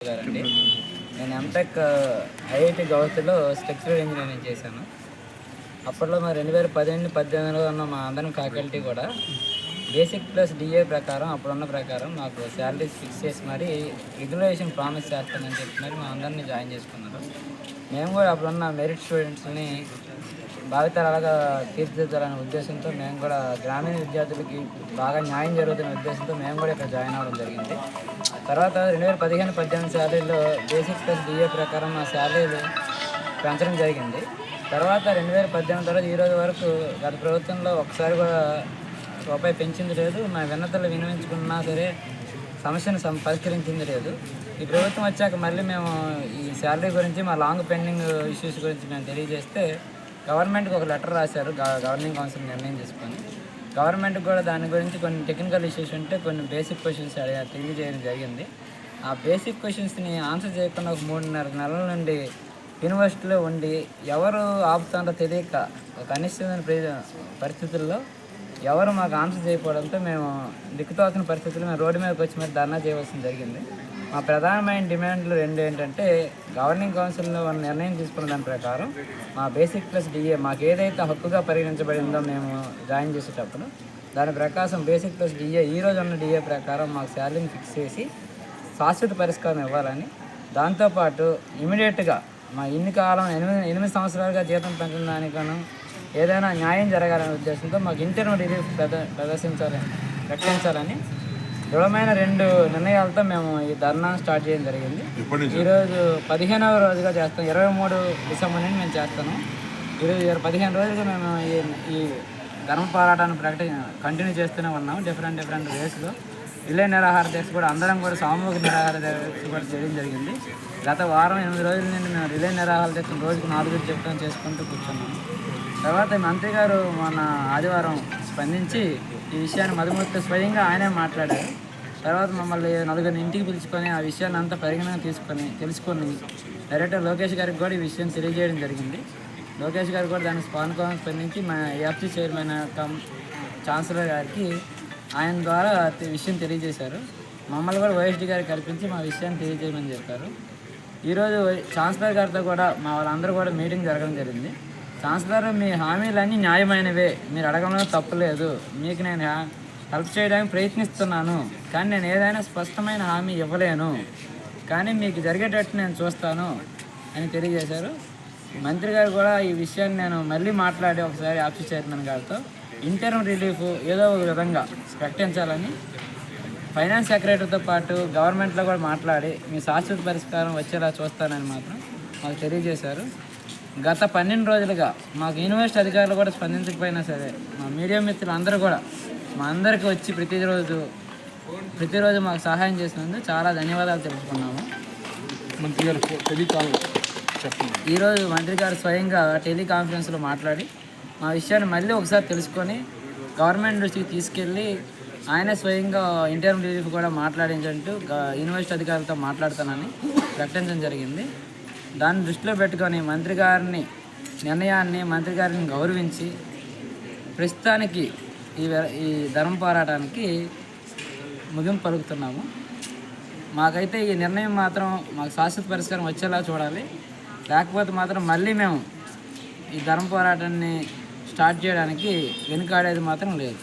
గారండి. నేను MTech IIT గౌహతిలో structural engineering చేశాను. అప్పట్లో మరి 2018-18లో ఉన్న మా అందరం ఫ్యాకల్టీ కూడా బేసిక్ ప్లస్ డిఏ ప్రకారం అప్పుడున్న ప్రకారం మాకు శాలరీస్ ఫిక్స్ చేసి మరి రెగ్యులేషన్ ప్రామిస్ చేస్తానని చెప్పి మరి మా అందరినీ జాయిన్ చేసుకున్నారు. మేము కూడా అప్పుడున్న మెరిట్ స్టూడెంట్స్ని భావితరాలుగా తీర్చిదిద్దాలనే ఉద్దేశంతో మేము కూడా గ్రామీణ విద్యార్థులకి బాగా న్యాయం జరుగుతున్న ఉద్దేశంతో మేము కూడా ఇక్కడ జాయిన్ అవ్వడం జరిగింది. తర్వాత 2015-18 శాలరీలో బేసిక్ ప్లస్ డిఏ ప్రకారం మా శాలరీలు పెంచడం జరిగింది. తర్వాత 2018 తర్వాత ఈరోజు వరకు గత ప్రభుత్వంలో ఒకసారి కూడా రూపాయి పెంచింది లేదు. మా విన్నతలు వినియోగించుకున్నా సరే సమస్యను పరిష్కరించింది లేదు. ఈ ప్రభుత్వం వచ్చాక మళ్ళీ మేము ఈ శాలరీ గురించి మా లాంగ్ పెండింగ్ ఇష్యూస్ గురించి మేము తెలియజేస్తే గవర్నమెంట్కి ఒక లెటర్ రాశారు. గవర్నింగ్ కౌన్సిల్ నిర్ణయం తీసుకొని గవర్నమెంట్కి కూడా దాని గురించి కొన్ని టెక్నికల్ ఇష్యూస్ ఉంటే కొన్ని బేసిక్ క్వశ్చన్స్ తెలియజేయడం జరిగింది. ఆ బేసిక్ క్వశ్చన్స్ని ఆన్సర్ చేయకుండా ఒక 3.5 నెలల నుండి యూనివర్సిటీలో ఉండి ఎవరు ఆపుతారో తెలియక ఒక అనిశ్చితమైన పరిస్థితుల్లో ఎవరు మాకు ఆన్సర్ చేయకపోవడంతో మేము దిక్కుతోచిన పరిస్థితుల్లో మేము రోడ్డు మీదకి వచ్చి మరి ధర్నా చేయవలసి జరిగింది. మా ప్రధానమైన డిమాండ్లు రెండు ఏంటంటే గవర్నింగ్ కౌన్సిల్లో నిర్ణయం తీసుకున్న దాని ప్రకారం మా బేసిక్ ప్లస్ డిఏ మాకు ఏదైతే హక్కుగా పరిగణించబడిందో మేము జాయిన్ చేసేటప్పుడు దాని ప్రకారం బేసిక్ ప్లస్ డిఏ ఈరోజు ఉన్న డిఏ ప్రకారం మాకు శాలరీని ఫిక్స్ చేసి శాశ్వత పరిష్కారం ఇవ్వాలని, దాంతోపాటు ఇమీడియట్గా మా ఇన్ని కాలం 8 సంవత్సరాలుగా జీతం పెంచిన దానికను ఏదైనా న్యాయం జరగాలనే ఉద్దేశంతో మాకు ఇంటర్మ్ రిలీఫ్ ప్రకటించాలని దృఢమైన 2 నిర్ణయాలతో మేము ఈ ధర్నా స్టార్ట్ చేయడం జరిగింది. ఈరోజు 15వ రోజుగా చేస్తాం. 23 డిసెంబర్ నుండి మేము చేస్తాము. ఈరోజు 15 రోజులుగా మేము ఈ ధర్మ పోరాటాన్ని కంటిన్యూ చేస్తూనే ఉన్నాము. డిఫరెంట్ వేస్లో రిలే నిరాహార దీక్ష కూడా అందరం కూడా సామూహిక నిరాహార దీక్ష కూడా చేయడం జరిగింది. గత వారం 8 రోజుల నుండి మేము రిలే నిరాహార దీక్ష రోజుకు 4 చెప్తాం చేసుకుంటూ కూర్చున్నాము. తర్వాత మంత్రి గారు మొన్న ఆదివారం స్పందించి ఈ విషయాన్ని మధుమూర్తి స్వయంగా ఆయనే మాట్లాడారు. తర్వాత మమ్మల్ని 4 ఇంటికి పిలుచుకొని ఆ విషయాన్ని అంతా పరిగణన తెలుసుకొని డైరెక్టర్ లోకేష్ గారికి కూడా ఈ విషయం తెలియజేయడం జరిగింది. లోకేష్ గారు కూడా దాన్ని స్పందించి మా ఏఎఫ్సీ చైర్మన్ ఛాన్సలర్ గారికి ఆయన ద్వారా విషయం తెలియజేశారు. మమ్మల్ని కూడా వైఎస్డీ గారికి కల్పించి మా విషయాన్ని తెలియజేయమని చెప్పారు. ఈరోజు ఛాన్సలర్ గారితో కూడా మా వాళ్ళందరూ కూడా మీటింగ్ జరగడం జరిగింది. ఛాన్సలర్, మీ హామీలన్నీ న్యాయమైనవే, మీరు అడగడంలో తప్పులేదు, మీకు నేను హెల్ప్ చేయడానికి ప్రయత్నిస్తున్నాను, కానీ నేను ఏదైనా స్పష్టమైన హామీ ఇవ్వలేను, కానీ మీకు జరిగేటట్టు నేను చూస్తాను అని తెలియజేశారు. మంత్రి గారు కూడా ఈ విషయాన్ని నేను మళ్ళీ మాట్లాడి ఒకసారి ఆఫీస్ చైర్మన్ గారితో ఇంటర్మ్ రిలీఫ్ ఏదో ఒక విధంగా ప్రకటించాలని ఫైనాన్స్ సెక్రటరీతో పాటు గవర్నమెంట్లో కూడా మాట్లాడి మీ శాశ్వత పరిష్కారం వచ్చేలా చూస్తానని మాత్రం మాకు తెలియజేశారు. గత 12 రోజులుగా మాకు యూనివర్సిటీ అధికారులు కూడా స్పందించకపోయినా సరే మా మీడియా మిత్రులు అందరూ కూడా మా అందరికీ వచ్చి ప్రతిరోజు మాకు సహాయం చేసినందుకు చాలా ధన్యవాదాలు తెలుసుకున్నాము. మంత్రి గారు ఈరోజు మంత్రి గారు స్వయంగా టెలికాన్ఫరెన్స్లో మాట్లాడి మా విషయాన్ని మళ్ళీ ఒకసారి తెలుసుకొని గవర్నమెంట్ దృష్టికి తీసుకెళ్ళి ఆయనే స్వయంగా ఇంటర్మ్ రిలీఫ్ కూడా మాట్లాడించంటూ యూనివర్సిటీ అధికారులతో మాట్లాడతానని ప్రకటించడం జరిగింది. దాన్ని దృష్టిలో పెట్టుకొని మంత్రి గారిని గౌరవించి ప్రస్తుతానికి ఈ ధర్మ పోరాటానికి ముగింపు పలుకుతున్నాము. మాకైతే ఈ నిర్ణయం మాత్రం మాకు శాశ్వత పరిష్కారం వచ్చేలా చూడాలి, లేకపోతే మాత్రం మళ్ళీ మేము ఈ ధర్మ పోరాటాన్ని స్టార్ట్ చేయడానికి వెనుకాడేది మాత్రం లేదు.